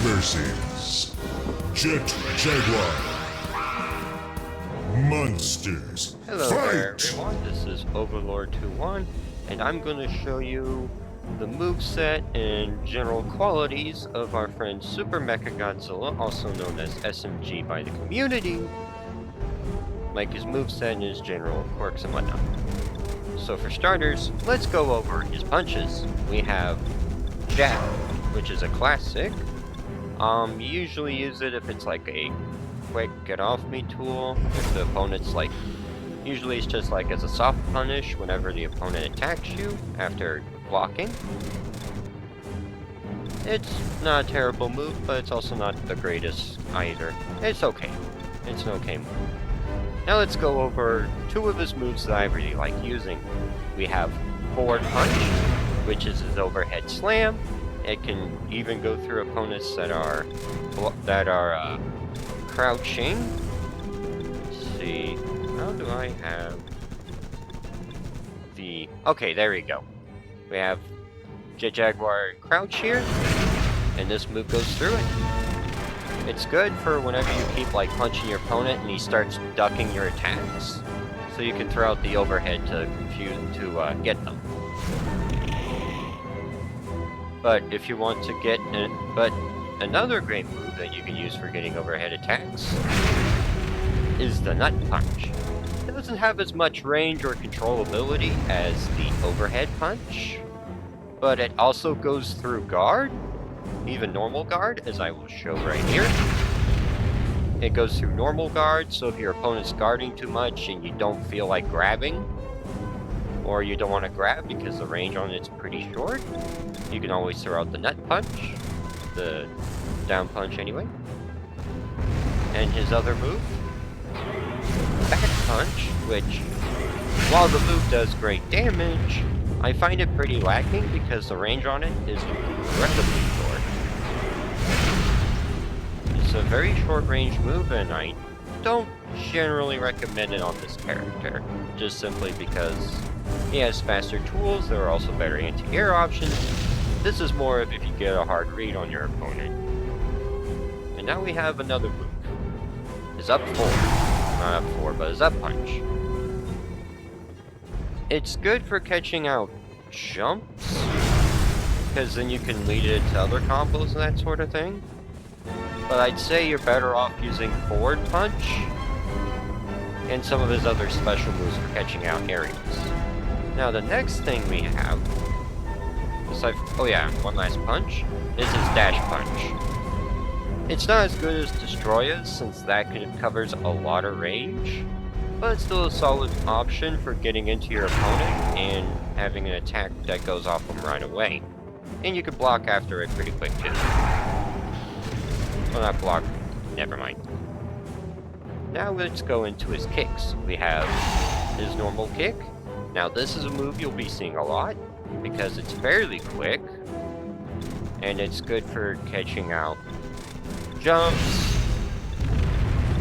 versus Jet Jaguar Monsters. Hello Fight! there everyone, this is Overlord 21, and I'm going to show you the moveset and general qualities of our friend Super Mechagodzilla, also known as SMG by the community, like his moveset and his general quirks and whatnot. So for starters, let's go over his punches. We have Jab, which is a classic. You usually use it if it's like a quick get off me tool, if the opponent's like, usually it's just like as a soft punish whenever the opponent attacks you after blocking. It's not a terrible move, but it's also not the greatest either. It's okay. It's an okay move. Now let's go over two of his moves that I really like using. We have Forward Punch, which is his overhead slam. It can even go through opponents that are crouching. Let's see, how do I have the... Okay, there we go. We have Jet Jaguar crouch here, and this move goes through it. It's good for whenever you keep like punching your opponent and he starts ducking your attacks, so you can throw out the overhead to get them. But if you want to get another great move that you can use for getting overhead attacks is the Nut Punch. It doesn't have as much range or controllability as the overhead punch, but it also goes through guard, even normal guard, as I will show right here. It goes through normal guard, so if your opponent's guarding too much and you don't feel like grabbing, or you don't want to grab because the range on it's pretty short, you can always throw out the Nut Punch, the down punch anyway. And his other move, Back Punch, which, while the move does great damage, I find it pretty lacking because the range on it is incredibly short. It's a very short range move, and I don't generally recommend it on this character, just simply because he has faster tools. There are also better anti-air options. This is more of if you get a hard read on your opponent. And now we have another move. His up 4. Not up 4, but his up punch. It's good for catching out jumps, because then you can lead it to other combos and that sort of thing. But I'd say you're better off using forward punch and some of his other special moves for catching out areas. Now the next thing we have, besides, oh yeah, one last punch, is his dash punch. It's not as good as Destroya's, since that covers a lot of range, but it's still a solid option for getting into your opponent and having an attack that goes off them right away. And you can block after it pretty quick too. Well, not block, never mind. Now let's go into his kicks. We have his normal kick. Now this is a move you'll be seeing a lot, because it's fairly quick, and it's good for catching out jumps.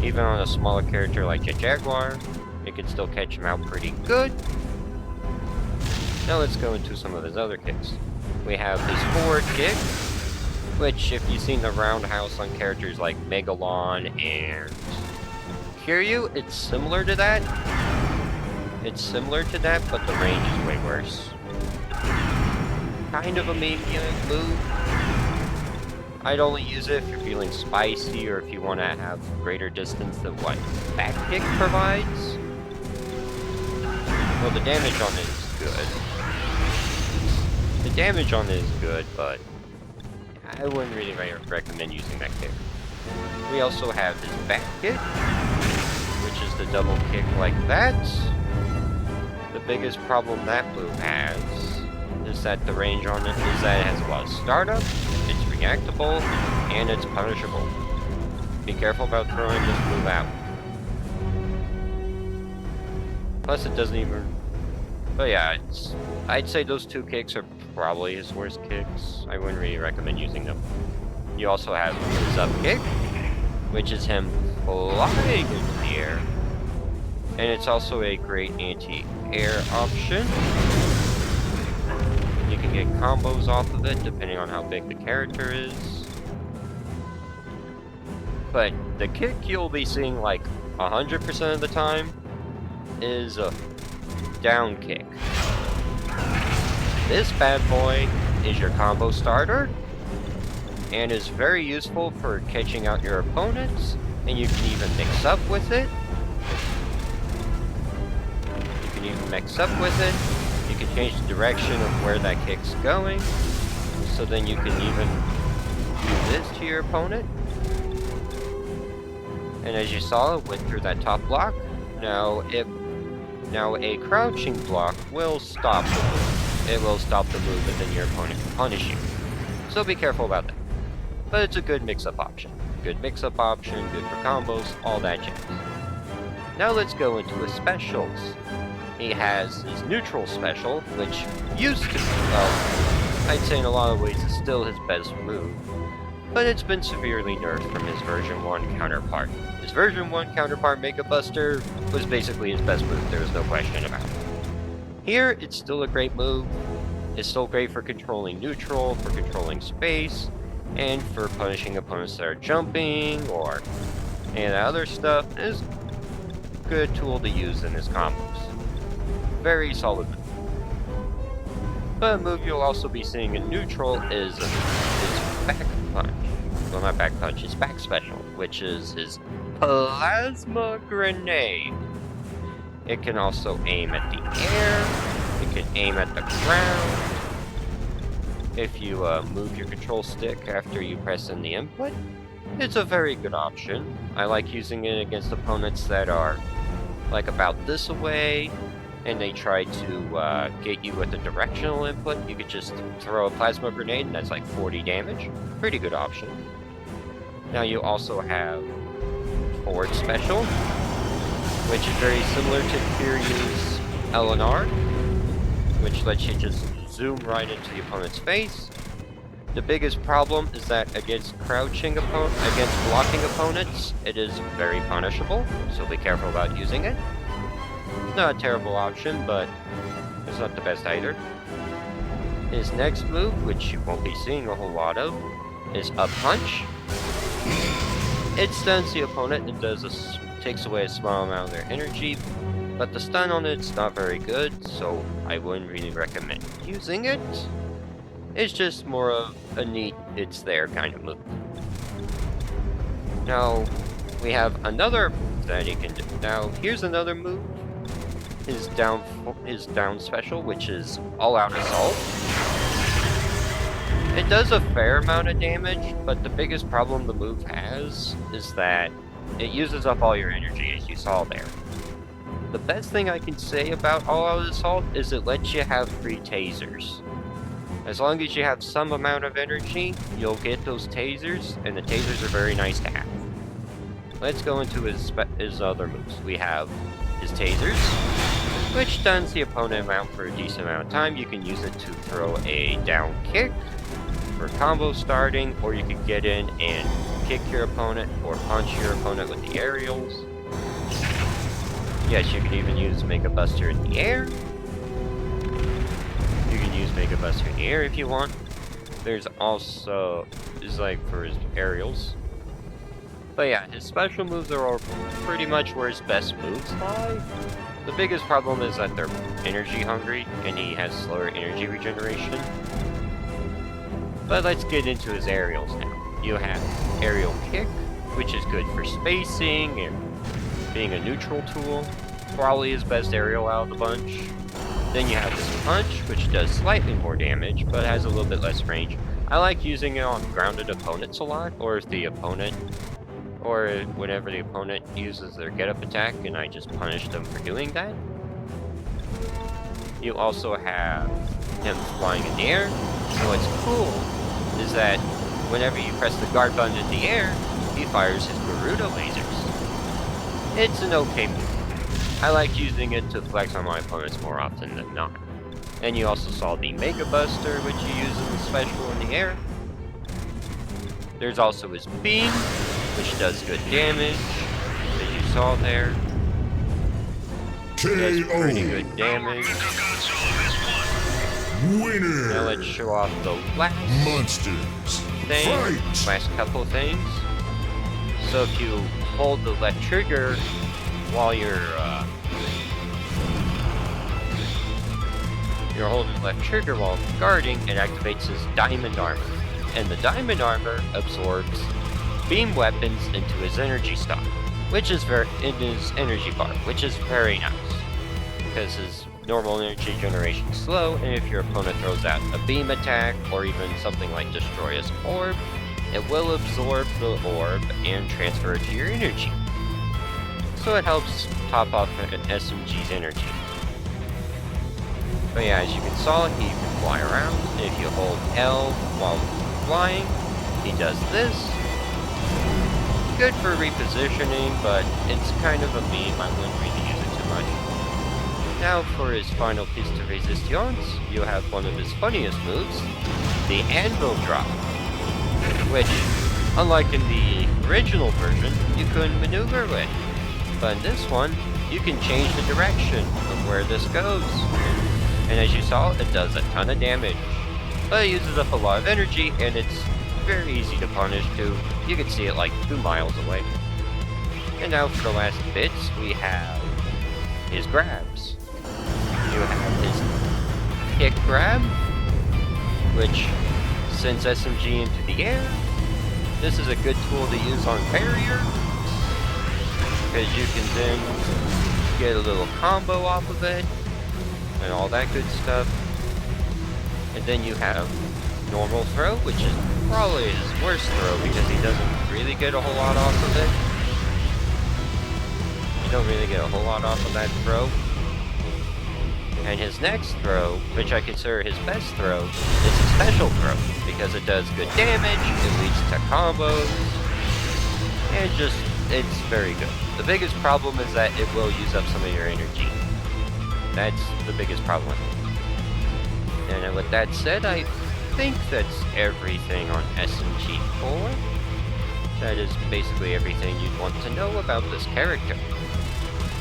Even on a smaller character like Jet Jaguar, it can still catch him out pretty good. Now let's go into some of his other kicks. We have his forward kick, which if you've seen the roundhouse on characters like Megalon and Kiryu, it's similar to that. It's similar to that, but the range is way worse. Kind of a medium move. I'd only use it if you're feeling spicy or if you want to have greater distance than what back kick provides. Well, the damage on it is good. The damage on it is good, but I wouldn't really recommend using that kick. We also have his back kick, which is the double kick like that. The biggest problem that move has is that the range on it is that it has a lot of startup, it's reactable, and it's punishable. Be careful about throwing this move out. Plus it doesn't even... But yeah, I'd say those two kicks are probably his worst kicks. I wouldn't really recommend using them. You also have his up kick, which is him flying in the air. And it's also a great anti-air option. You can get combos off of it depending on how big the character is. But the kick you'll be seeing like 100% of the time is a down kick. This bad boy is your combo starter and is very useful for catching out your opponents, and you can even mix up with it. You can change the direction of where that kick's going, so then you can even do this to your opponent. And as you saw, it went through that top block. Now a crouching block will stop the move. It will stop the move, and then your opponent can punish you. So be careful about that. But it's a good mix-up option. Good for combos, all that jazz. Now let's go into his specials. He has his neutral special, which used to be, well, I'd say in a lot of ways is still his best move, but it's been severely nerfed from his version 1 counterpart. His version 1 counterpart, Mechabuster, was basically his best move, there was no question about it. Here, it's still a great move. It's still great for controlling neutral, for controlling space, and for punishing opponents that are jumping, or any of that other stuff. It's a good tool to use in his combos. Very solid move. But a move you'll also be seeing in neutral is his back punch. Well, not back punch, his back special, which is his plasma grenade. It can also aim at the air. It can aim at the ground. If you move your control stick after you press in the input, it's a very good option. I like using it against opponents that are like about this away, and they try to get you with a directional input. You could just throw a plasma grenade, and that's like 40 damage. Pretty good option. Now you also have forward special, which is very similar to Kiryu's LNR, which lets you just zoom right into the opponent's face. The biggest problem is that against blocking opponents, it is very punishable, so be careful about using it. It's not a terrible option, but it's not the best either. His next move, which you won't be seeing a whole lot of, is a punch. It stuns the opponent and takes away a small amount of their energy, but the stun on it's not very good, so I wouldn't really recommend using it. It's just more of a neat, it's there kind of move. Now, we have another that he can do. Now, here's another move. His down special, which is all-out assault. It does a fair amount of damage, but the biggest problem the move has is that it uses up all your energy, as you saw there. The best thing I can say about all-out assault is it lets you have free tasers. As long as you have some amount of energy, you'll get those tasers, and the tasers are very nice to have. Let's go into his other moves. We have his tasers, which stuns the opponent out for a decent amount of time. You can use it to throw a down kick for combo starting, or you can get in and kick your opponent or punch your opponent with the aerials. Yes, you can even use Mechabuster in the air. You can use Mechabuster in the air if you want. There's also, like for his aerials. But yeah, his special moves are all pretty much where his best moves lie. The biggest problem is that they're energy hungry, and he has slower energy regeneration. But let's get into his aerials now. You have aerial kick, which is good for spacing and being a neutral tool. Probably his best aerial out of the bunch. Then you have this punch, which does slightly more damage, but has a little bit less range. I like using it on grounded opponents a lot, or if the opponent, or whenever the opponent uses their get-up attack, and I just punish them for doing that. You also have him flying in the air. And what's cool is that whenever you press the guard button in the air, he fires his Garuda lasers. It's an okay move. I like using it to flex on my opponents more often than not. And you also saw the Mechabuster, which you use as a special in the air. There's also his beam, which does good damage, as you saw there. Does pretty good damage. Winner! Now let's show off the last Monsters! thing, Fight! last couple things. So if you hold the left trigger while you're holding the left trigger while guarding, it activates his diamond armor. And the diamond armor absorbs beam weapons into his energy stock, which is in his energy bar, which is very nice. Because his normal energy generation is slow, and if your opponent throws out a beam attack, or even something like destroy his orb, it will absorb the orb and transfer it to your energy. So it helps top off an SMG's energy. But yeah, as you saw, he can fly around, and if you hold L while flying, he does this. Good for repositioning, but it's kind of a meme, I wouldn't really use it too much. Now for his final piece de resistance, you have one of his funniest moves, the anvil drop, which, unlike in the original version, you couldn't maneuver with. But in this one, you can change the direction of where this goes. And as you saw, it does a ton of damage. But it uses up a lot of energy, and it's very easy to punish too. You can see it like 2 miles away. And now for the last bits, we have his grabs. You have his kick grab, which sends SMG into the air. This is a good tool to use on barrier, because you can then get a little combo off of it, and all that good stuff. And then you have normal throw, which is probably his worst throw because he doesn't really get a whole lot off of it. You don't really get a whole lot off of that throw. And his next throw, which I consider his best throw, is a special throw because it does good damage, it leads to combos, and it's very good. The biggest problem is that it will use up some of your energy. That's the biggest problem. And with that said, I think that's everything on SMG4. That is basically everything you'd want to know about this character.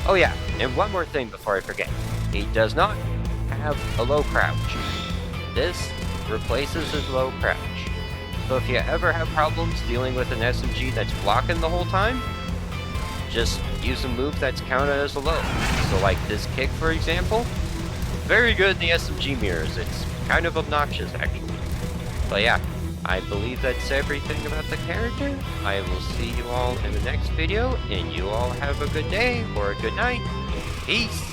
Oh yeah, and one more thing before I forget. He does not have a low crouch. This replaces his low crouch. So if you ever have problems dealing with an SMG that's blocking the whole time, just use a move that's counted as a low. So like this kick, for example, very good in the SMG mirrors. It's kind of obnoxious, actually. But yeah, I believe that's everything about the character. I will see you all in the next video, and you all have a good day or a good night. Peace!